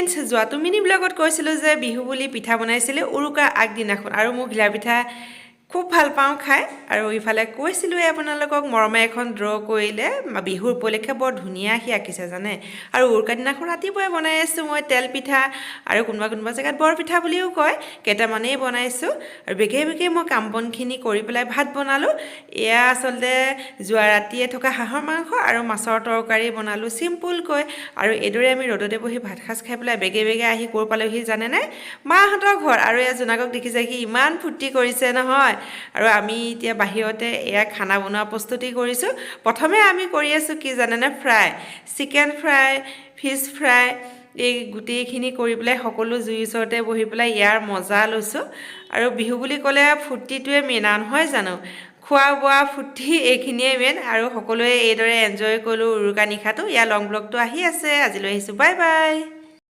Friends, যোৱাটো mini ব্লগত কৈছিলোঁ যে বিহু বুলি পিঠা বনাইছিলোঁ উৰুকাৰ আগদিনাখন, আৰু মোৰ ঘিলা পিঠা খুব ভাল পাওঁ খাই। আৰু ইফালে কৈছিলোঁৱে আপোনালোকক মৰমে এখন ড্ৰ কৰিলে বিহুৰ উপলক্ষে বৰ ধুনীয়া সি আঁকিছে জানে। আৰু উৰুকাৰ দিনাখন ৰাতিপুৱাই বনাই আছোঁ মই তেল পিঠা, আৰু কোনোবা জেগাত বৰ পিঠা বুলিও কয়, কেইটামানেই বনাইছোঁ। আৰু বেগে বেগে মই কাম বনখিনি কৰি পেলাই ভাত বনালোঁ। এয়া আচলতে যোৱা ৰাতিয়ে থকা হাঁহৰ মাংস আৰু মাছৰ তৰকাৰী বনালোঁ চিম্পুলকৈ। আৰু এইদৰে আমি ৰ'দতে বহি ভাত সাজ খাই পেলাই বেগে বেগে আহি ক'ৰ পালোহি জানেনে? মাহঁতৰ ঘৰ। আৰু এয়া জোনাকক দেখিছে, সি ইমান ফূৰ্তি কৰিছে নহয়। আৰু আমি এতিয়া বাহিৰতে এয়া খানা বনোৱা প্ৰস্তুতি কৰিছোঁ। প্ৰথমে আমি কৰি আছোঁ কি জানেনে? Fry, chicken fry, fish fry, এই গোটেইখিনি কৰি পেলাই সকলো জুইৰ ওচৰতে বহি পেলাই ইয়াৰ মজা লৈছোঁ। আৰু বিহু বুলি ক'লে ফূৰ্তিটোৱে মেইন নহয় জানো? খোৱা বোৱা ফূৰ্তি এইখিনিয়ে মেইন। আৰু সকলোৱে এইদৰে এনজয় কৰিলোঁ উৰুকা নিশাটো। ইয়াৰ লং ব্লগটো আহি আছে, আজিলৈ আহিছোঁ, বাই বাই।